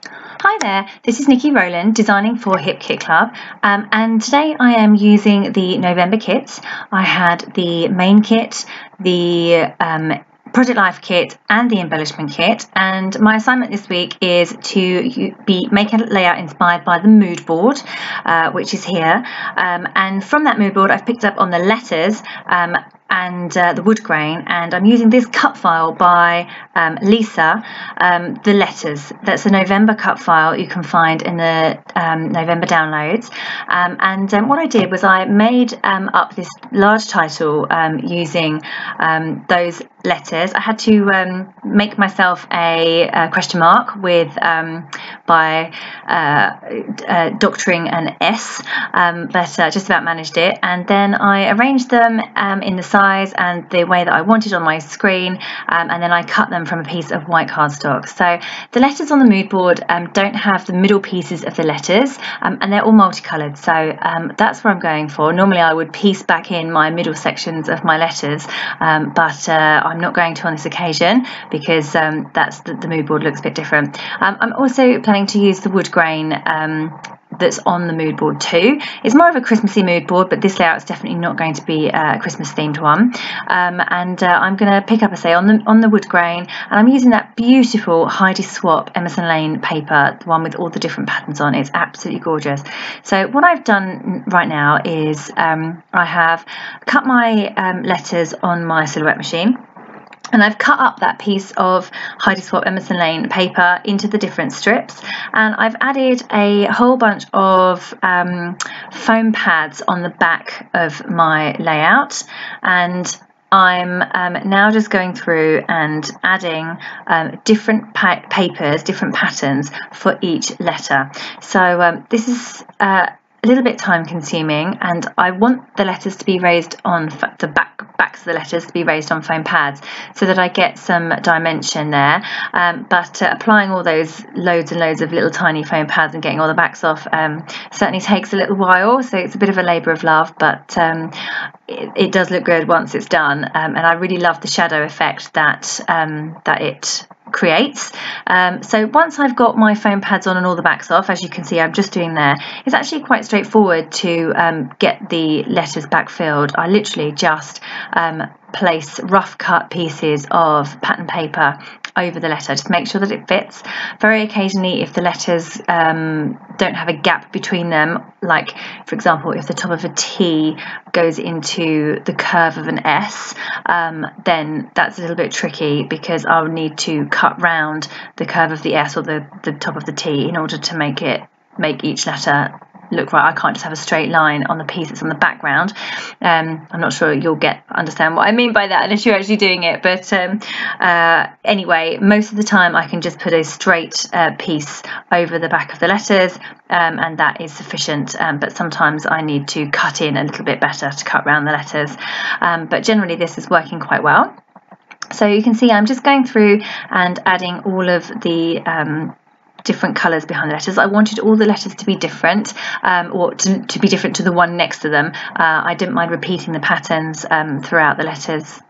Hi there, this is Niki Rowland, designing for Hip Kit Club, and today I am using the November kits. I had the main kit, the Project Life kit and the embellishment kit, and my assignment this week is to make a layout inspired by the mood board, which is here, and from that mood board I've picked up on the letters and the wood grain, and I'm using this cut file by Lisa, the letters. That's a November cut file you can find in the November downloads, and what I did was I made up this large title using those letters. I had to make myself a question mark with by doctoring an S, but just about managed it, and then I arranged them in the size and the way that I wanted on my screen, and then I cut them from a piece of white cardstock. So the letters on the mood board don't have the middle pieces of the letters, and they're all multicolored, so that's what I'm going for. Normally I would piece back in my middle sections of my letters, but I'm not going to on this occasion because that's the mood board looks a bit different. I'm also planning to use the wood grain that's on the mood board too. It's more of a Christmassy mood board, but this layout is definitely not going to be a Christmas themed one. And I'm going to pick up, on the wood grain, and I'm using that beautiful Heidi Swapp Emerson Lane paper, the one with all the different patterns on. It's absolutely gorgeous. So what I've done right now is I have cut my letters on my silhouette machine, and I've cut up that piece of Heidi Swapp Emerson Lane paper into the different strips, and I've added a whole bunch of foam pads on the back of my layout, and I'm now just going through and adding different papers, different patterns for each letter. So this is a little bit time consuming, and I want the letters to be raised on the backs of the letters to be raised on foam pads so that I get some dimension there, but applying all those loads and loads of little tiny foam pads and getting all the backs off certainly takes a little while, so it's a bit of a labour of love, but it does look good once it's done, and I really love the shadow effect that it creates. So once I've got my foam pads on and all the backs off, as you can see I'm just doing there, it's actually quite straightforward to get the letters back filled. I literally just place rough cut pieces of pattern paper over the letter, just make sure that it fits. Very occasionally, if the letters don't have a gap between them, like for example if the top of a T goes into the curve of an S, then that's a little bit tricky because I'll need to cut round the curve of the S or the top of the T in order to make each letter look right. I can't just have a straight line on the piece that's on the background. I'm not sure you'll understand what I mean by that unless you're actually doing it, but anyway, most of the time I can just put a straight piece over the back of the letters, and that is sufficient, but sometimes I need to cut in a little bit better to cut around the letters, but generally this is working quite well. So you can see I'm just going through and adding all of the different colours behind the letters. I wanted all the letters to be different, or to be different to the one next to them. I didn't mind repeating the patterns throughout the letters,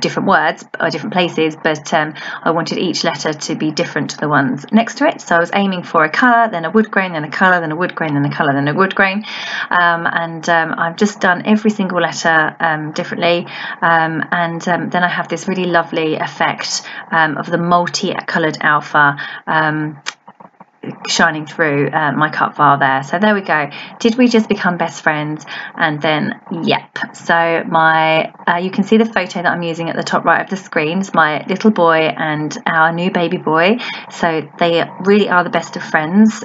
different words or different places, but I wanted each letter to be different to the ones next to it. So I was aiming for a colour, then a wood grain, then a colour, then a wood grain, then a colour, then a wood grain, and I've just done every single letter differently, and then I have this really lovely effect of the multi-coloured alpha shining through my cut file there. So there we go. Did we just become best friends? And then yep. So my you can see the photo that I'm using at the top right of the screen. It's my little boy and our new baby boy, so they really are the best of friends.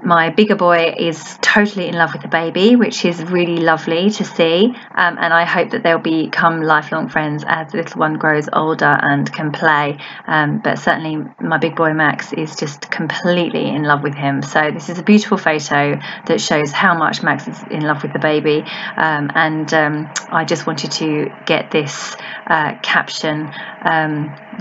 My bigger boy is totally in love with the baby, which is really lovely to see, and I hope that they'll become lifelong friends as the little one grows older and can play, but certainly my big boy Max is just completely in love with him. So this is a beautiful photo that shows how much Max is in love with the baby, and I just wanted to get this caption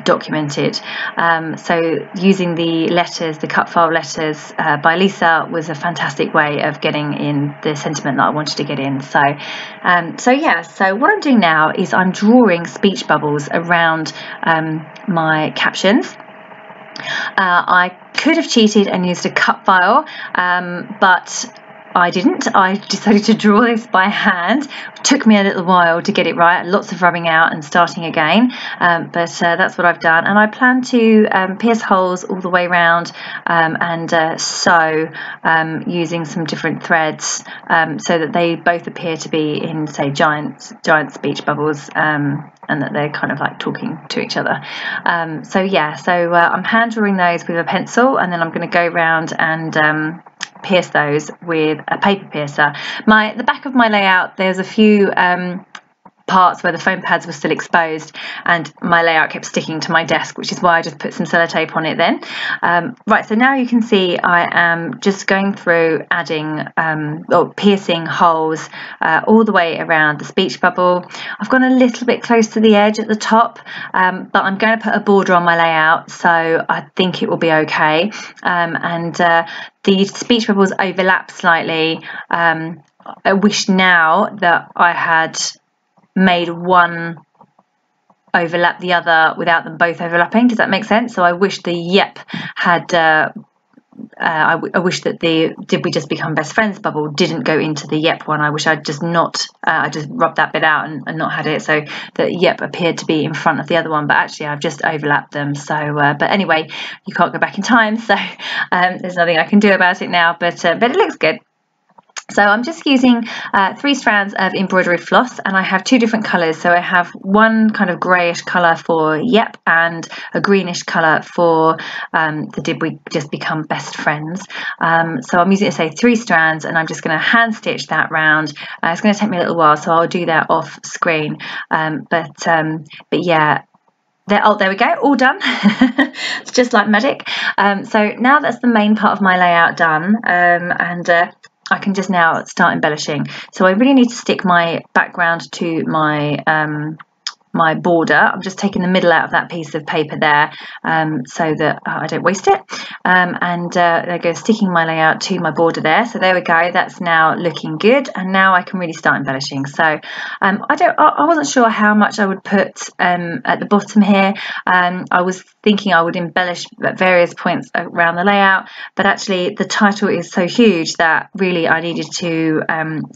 documented. So using the letters, the cut file letters by Lisa, was a fantastic way of getting in the sentiment that I wanted to get in. So so what I'm doing now is I'm drawing speech bubbles around my captions. I could have cheated and used a cut file, but I didn't. I decided to draw this by hand. It took me a little while to get it right, lots of rubbing out and starting again, but that's what I've done. And I plan to pierce holes all the way around and sew using some different threads so that they both appear to be in, say, giant speech bubbles, and that they're kind of like talking to each other. So I'm hand drawing those with a pencil, and then I'm going to go around and pierce those with a paper piercer. The back of my layout, there's a few parts where the foam pads were still exposed, and my layout kept sticking to my desk, which is why I just put some sellotape on it then. Right, so now you can see I am just going through adding or piercing holes all the way around the speech bubble. I've gone a little bit close to the edge at the top, but I'm going to put a border on my layout, so I think it will be okay. The speech bubbles overlap slightly. I wish now that I had made one overlap the other without them both overlapping. Does that make sense? So I wish the yep had I wish that the did we just become best friends bubble didn't go into the yep one. I wish I'd just not I just rubbed that bit out and not had it, so the yep appeared to be in front of the other one, but actually I've just overlapped them. So but anyway, you can't go back in time, so there's nothing I can do about it now, but it looks good. So I'm just using 3 strands of embroidery floss, and I have 2 different colours. So I have one kind of greyish colour for yep and a greenish colour for the did we just become best friends. So I'm using, say, 3 strands, and I'm just going to hand stitch that round. It's going to take me a little while, so I'll do that off screen. But yeah. There we go, all done. It's just like magic. So now that's the main part of my layout done, and I can just now start embellishing. So I really need to stick my background to my my border. I'm just taking the middle out of that piece of paper there so that I don't waste it, and there I go, sticking my layout to my border there. So there we go, that's now looking good, and now I can really start embellishing. So I wasn't sure how much I would put at the bottom here. I was thinking I would embellish at various points around the layout, but actually the title is so huge that really I needed to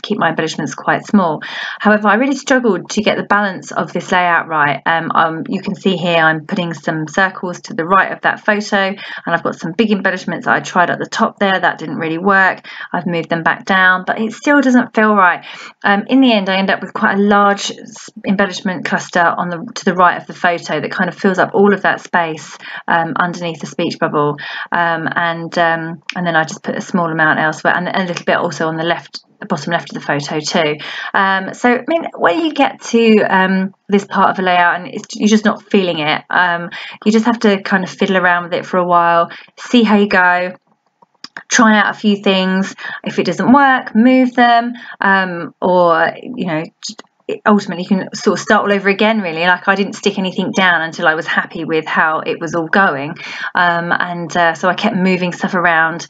keep my embellishments quite small. However, I really struggled to get the balance of this layout right. You can see here I'm putting some circles to the right of that photo, and I've got some big embellishments that I tried at the top there that didn't really work. I've moved them back down, but it still doesn't feel right. In the end, I end up with quite a large embellishment cluster to the right of the photo that kind of fills up all of that space underneath the speech bubble, and then I just put a small amount elsewhere, and a little bit also on the bottom left of the photo too. So I mean, when you get to this part of a layout and you're just not feeling it, you just have to kind of fiddle around with it for a while, see how you go, try out a few things. If it doesn't work, move them, or ultimately you can sort of start all over again, really. Like, I didn't stick anything down until I was happy with how it was all going, so I kept moving stuff around,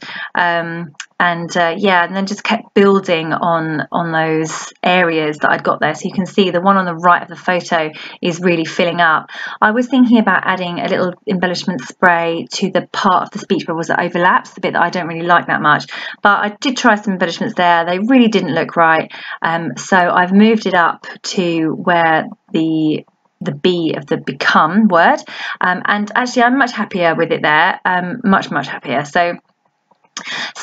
and then just kept building on those areas that I'd got there. So you can see the one on the right of the photo is really filling up. I was thinking about adding a little embellishment spray to the part of the speech bubbles that overlaps, the bit that I don't really like that much, but I did try some embellishments there. They really didn't look right, so I've moved it up to where the B of the become word, and actually I'm much happier with it there, much happier. So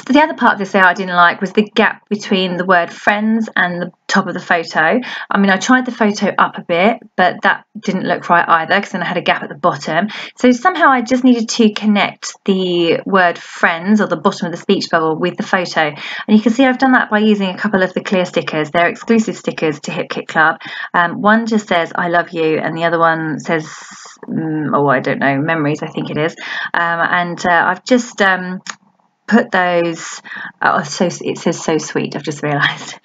the other part of this layout I didn't like was the gap between the word friends and the top of the photo. I mean, I tried the photo up a bit, but that didn't look right either, because then I had a gap at the bottom. So somehow I just needed to connect the word friends, or the bottom of the speech bubble, with the photo. And you can see I've done that by using a couple of the clear stickers. They're exclusive stickers to Hip Kit Club. One just says I love you, and the other one says I don't know, memories, I think it is. I've just put those, it says so sweet, I've just realised,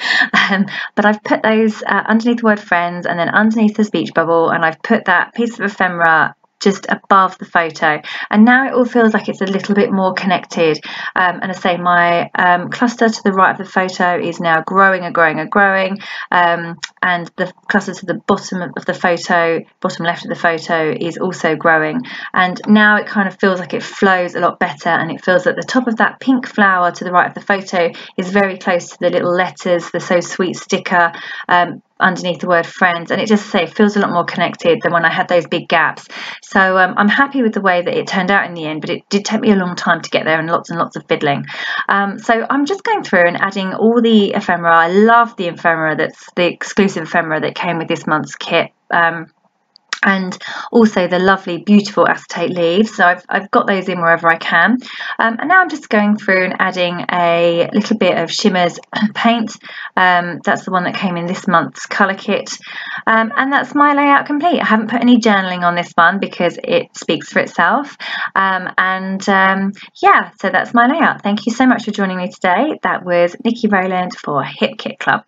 but I've put those underneath the word friends, and then underneath the speech bubble, and I've put that piece of ephemera just above the photo, and now it all feels like it's a little bit more connected. And I say my cluster to the right of the photo is now growing and growing and growing, and the cluster to the bottom of the photo, bottom left of the photo, is also growing, and now it kind of feels like it flows a lot better, and it feels that the top of that pink flower to the right of the photo is very close to the little letters, the So Sweet sticker underneath the word friends, and it just feels a lot more connected than when I had those big gaps. So I'm happy with the way that it turned out in the end, but it did take me a long time to get there and lots of fiddling. So I'm just going through and adding all the ephemera. I love the ephemera, that's the exclusive ephemera that came with this month's kit. And also the lovely beautiful acetate leaves, so I've got those in wherever I can, and now I'm just going through and adding a little bit of Shimmers paint. That's the one that came in this month's colour kit, and that's my layout complete. I haven't put any journaling on this one because it speaks for itself, yeah, so that's my layout. Thank you so much for joining me today. That was Niki Rowland for Hip Kit Club.